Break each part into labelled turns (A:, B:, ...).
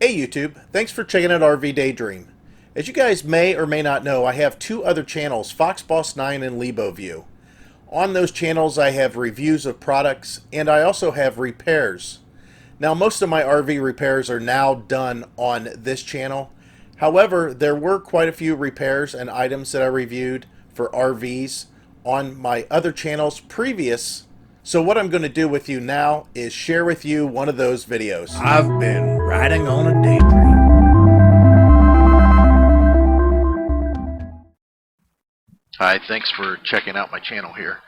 A: Hey YouTube, thanks for checking out RV Daydream. As you guys may or may not know, I have two other channels, Fox Boss 9 and LeboView. On those channels I have reviews of products and I also have repairs. Now most of my RV repairs are now done on this channel. However, there were quite a few repairs and items that I reviewed for RVs on my other channels previous. So what I'm going to do with you now is share with you one of those videos.
B: I've been riding on a daydream.
C: Hi, thanks for checking out my channel here.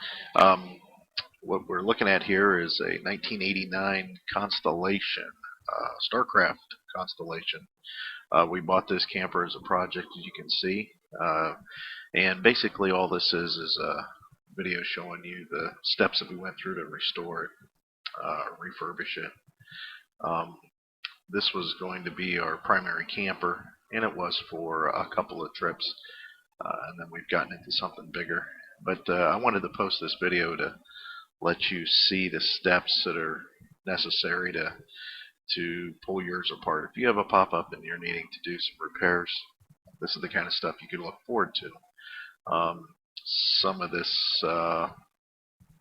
C: What we're looking at here is a 1989 Constellation, Starcraft Constellation. We bought this camper as a project, as you can see, and basically all this is a video showing you the steps that we went through to restore it, refurbish it. This was going to be our primary camper, and it was for a couple of trips. And then we've gotten into something bigger. But I wanted to post this video to let you see the steps that are necessary to pull yours apart. If you have a pop-up and you're needing to do some repairs, this is the kind of stuff you can look forward to. Some of this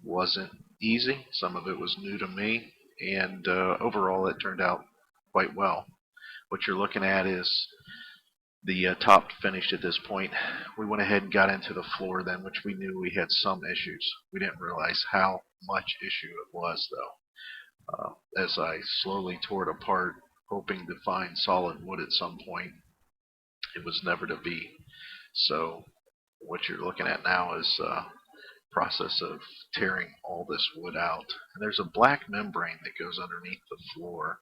C: wasn't easy. Some of it was new to me, and overall it turned out quite well. What you're looking at is the top finished at this point. We went ahead and got into the floor then, which we knew we had some issues. We didn't realize how much issue it was, though. As I slowly tore it apart, hoping to find solid wood at some point, it was never to be. So what you're looking at now is a process of tearing all this wood out. And there's a black membrane that goes underneath the floor.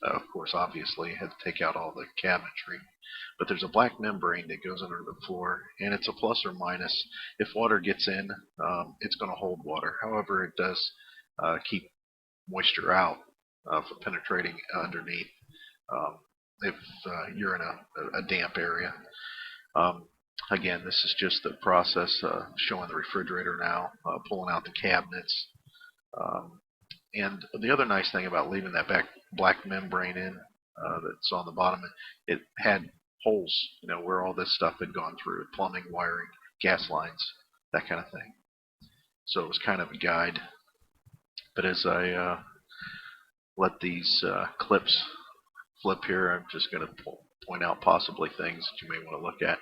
C: Of course, obviously, I had to take out all the cabinetry. But there's a black membrane that goes under the floor, and it's a plus or minus. If water gets in, it's going to hold water. However, it does keep moisture out from penetrating underneath if you're in a damp area. Again, this is just the process showing the refrigerator now, pulling out the cabinets. And the other nice thing about leaving that black membrane in that's on the bottom, it had holes, where all this stuff had gone through, plumbing, wiring, gas lines, that kind of thing. So it was kind of a guide. But as I let these clips flip here, I'm just going to point out possibly things that you may want to look at.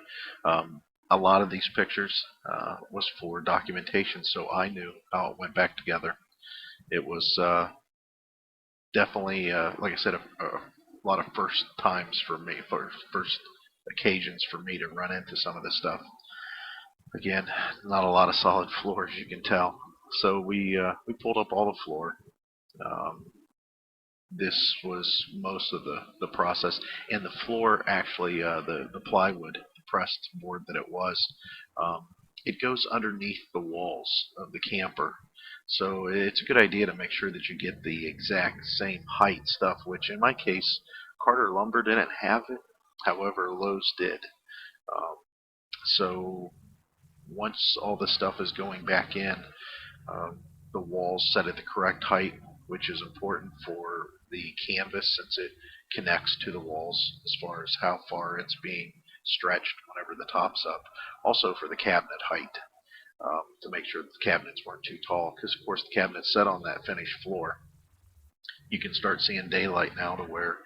C: A lot of these pictures was for documentation, so I knew how it went back together. It was definitely, like I said, a lot of first times for me, first occasions for me to run into some of this stuff. Again, not a lot of solid floor, as you can tell. So we pulled up all the floor. This was most of the process, and the floor actually, the plywood, the pressed board that it was, it goes underneath the walls of the camper. So it's a good idea to make sure that you get the exact same height stuff, which in my case, Carter Lumber didn't have it. However, Lowe's did. So once all the stuff is going back in, the walls set at the correct height, which is important for the canvas since it connects to the walls as far as how far it's being stretched whenever the top's up. Also for the cabinet height. To make sure that the cabinets weren't too tall, because of course the cabinets set on that finished floor. You can start seeing daylight now to where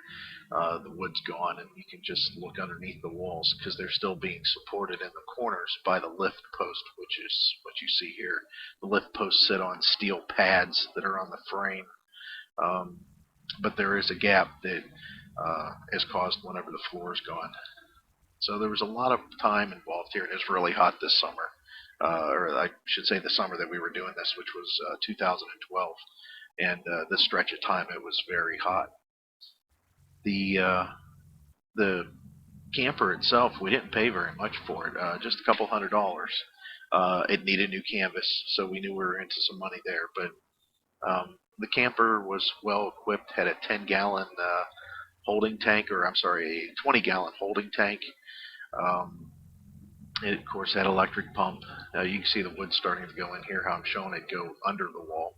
C: the wood's gone, and you can just look underneath the walls because they're still being supported in the corners by the lift post, which is what you see here. The lift posts sit on steel pads that are on the frame, but there is a gap that is caused whenever the floor is gone. So there was a lot of time involved here, and it's really hot this summer. Or I should say the summer that we were doing this, which was 2012. And this stretch of time, it was very hot. The camper itself, we didn't pay very much for it, just a couple $100. It needed new canvas, so we knew we were into some money there. But the camper was well equipped, had a 10-gallon holding tank, or I'm sorry, a 20-gallon holding tank. It, of course, had electric pump. You can see the wood starting to go in here, how I'm showing it go under the wall.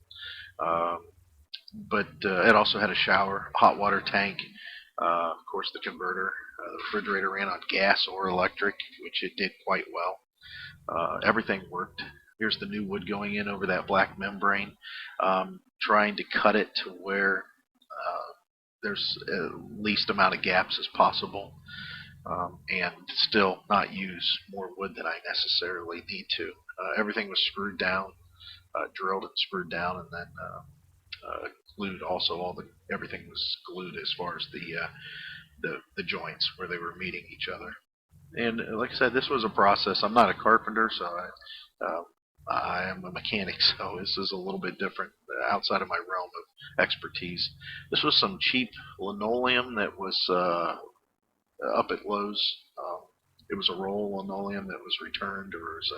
C: But it also had a shower, hot water tank, Of course, the converter, the refrigerator ran on gas or electric, which it did quite well. Everything worked. Here's the new wood going in over that black membrane. Trying to cut it to where there's least amount of gaps as possible, and still not use more wood than I necessarily need to. Everything was screwed down, drilled and screwed down, and then glued. Also, everything was glued as far as the joints where they were meeting each other. And like I said, this was a process. I'm not a carpenter, so I am a mechanic, so this is a little bit different, outside of my realm of expertise. This was some cheap linoleum that was up at Lowe's. It was a roll linoleum that was returned, or it was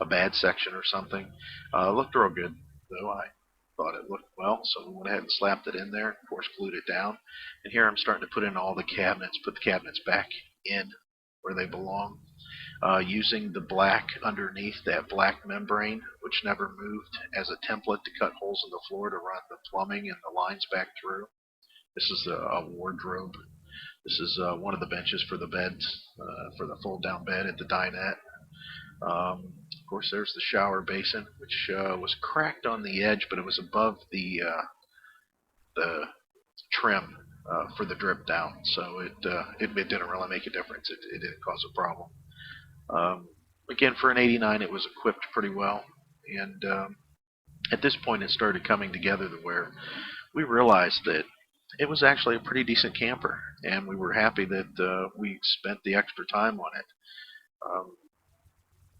C: a bad section or something. It looked real good, though. I thought it looked well, so we went ahead and slapped it in there. Of course, glued it down. And here I'm starting to put in all the cabinets, put the cabinets back in where they belong, using the black underneath, that black membrane, which never moved, as a template to cut holes in the floor to run the plumbing and the lines back through. This is a wardrobe. This is one of the benches for the beds, for the fold-down bed at the dinette. Of course, there's the shower basin, which was cracked on the edge, but it was above the trim for the drip down, so it didn't really make a difference. It didn't cause a problem. Again, for an 89, it was equipped pretty well, and at this point, it started coming together to where we realized that it was actually a pretty decent camper, and we were happy that we spent the extra time on it.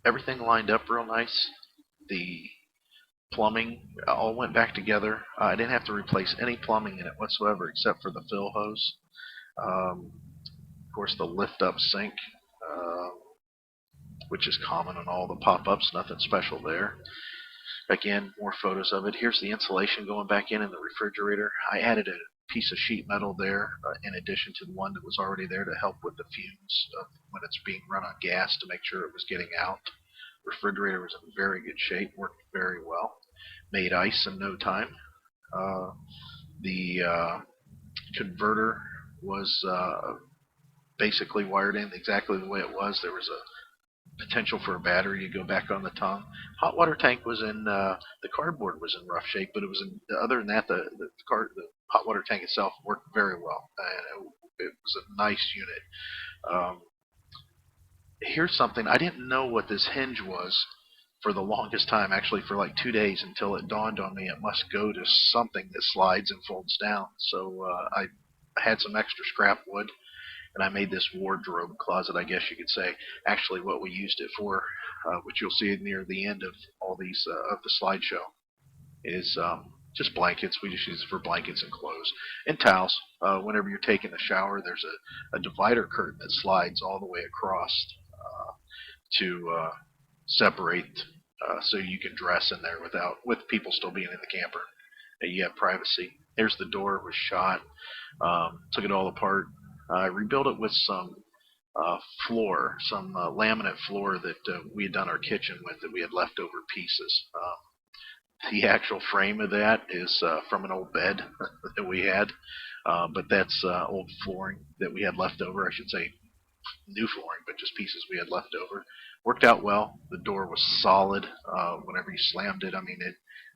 C: Everything lined up real nice. The plumbing all went back together. I didn't have to replace any plumbing in it whatsoever except for the fill hose. Of course, the lift-up sink, which is common on all the pop-ups, nothing special there. Again, more photos of it. Here's the insulation going back in the refrigerator. I added a piece of sheet metal there in addition to the one that was already there to help with the fumes when it's being run on gas, to make sure it was getting out. The refrigerator was in very good shape, worked very well, made ice in no time. The converter was basically wired in exactly the way it was. There was a potential for a battery to go back on the tongue. Hot water tank was in the cardboard was in rough shape, but it was other than that, the hot water tank itself worked very well, and it was a nice unit. Here's something I didn't know what this hinge was for the longest time, actually for like 2 days, until it dawned on me it must go to something that slides and folds down. So I had some extra scrap wood, and I made this wardrobe closet, I guess you could say. Actually, what we used it for, which you'll see near the end of all these of the slideshow, is just blankets. We just use it for blankets and clothes and towels. Whenever you're taking a shower, there's a divider curtain that slides all the way across to separate, so you can dress in there with people still being in the camper. And you have privacy. Here's the door. It was shot. Took it all apart. I rebuilt it with some floor, some laminate floor that we had done our kitchen with, that we had leftover pieces. The actual frame of that is from an old bed that we had, but that's old flooring that we had left over. I should say new flooring, but just pieces we had left over. Worked out well. The door was solid. Whenever you slammed it, I mean,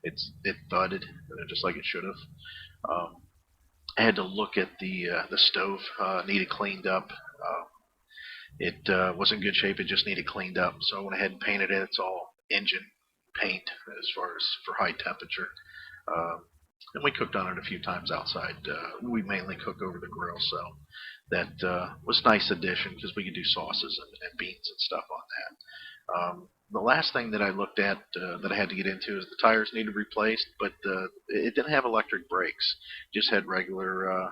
C: it thudded just like it should have. I had to look at the stove. Needed cleaned up. It was in good shape. It just needed cleaned up. So I went ahead and painted it. It's all engine paint as far as for high temperature. And we cooked on it a few times outside. We mainly cook over the grill, so that was a nice addition because we could do sauces and beans and stuff on that. The last thing that I looked at that I had to get into is the tires needed replaced, but it didn't have electric brakes. It just had regular,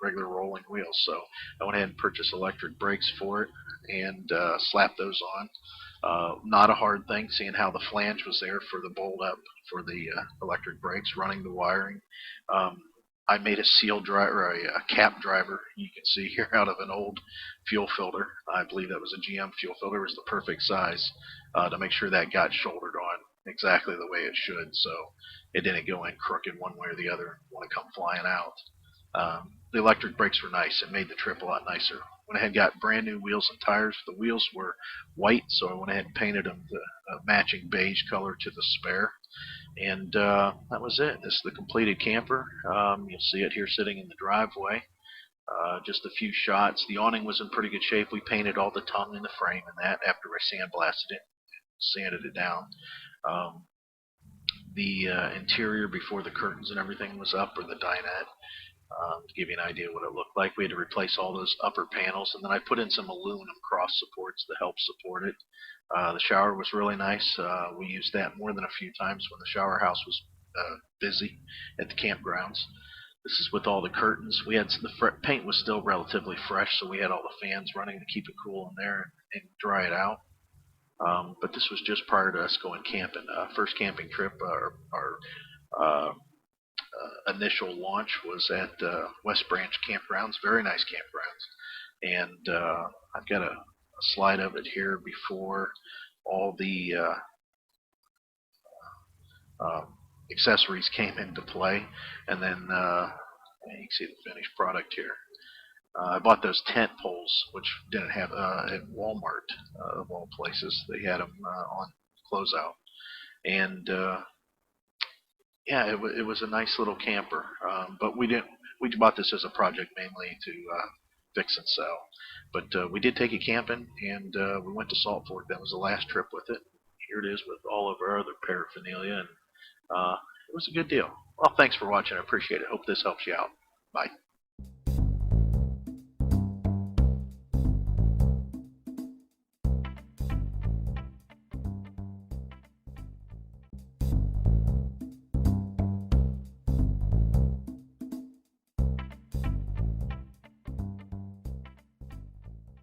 C: regular rolling wheels. So I went ahead and purchased electric brakes for it and slapped those on. Not a hard thing, seeing how the flange was there for the bolt up for the electric brakes, running the wiring. I made a seal driver, a cap driver, you can see here, out of an old fuel filter. I believe that was a GM fuel filter. It was the perfect size to make sure that got shouldered on exactly the way it should, so it didn't go in crooked one way or the other and want to come flying out. the electric brakes were nice. It made the trip a lot nicer. Went ahead and got brand new wheels and tires. The wheels were white, so I went ahead and painted them the matching beige color to the spare. And that was it. This is the completed camper. You'll see it here sitting in the driveway. Just a few shots. The awning was in pretty good shape. We painted all the tongue in the frame and that after I sandblasted it, sanded it down. Um, the interior before the curtains and everything was up, or the dinette, to give you an idea what it looked like. We had to replace all those upper panels, and then I put in some aluminum cross supports to help support it. The shower was really nice. We used that more than a few times when the shower house was busy at the campgrounds. This is with all the curtains. We had the paint was still relatively fresh, so we had all the fans running to keep it cool in there and dry it out. But this was just prior to us going camping. First camping trip, our initial launch was at West Branch Campgrounds, very nice campgrounds. And I've got a slide of it here before all the accessories came into play. And then you can see the finished product here. I bought those tent poles, which didn't have at Walmart, of all places. They had them on closeout. And yeah, it was a nice little camper. But we bought this as a project mainly to fix and sell. But we did take it camping, and we went to Salt Fork. That was the last trip with it. Here it is with all of our other paraphernalia, and it was a good deal. Well, thanks for watching. I appreciate it. Hope this helps you out. Bye.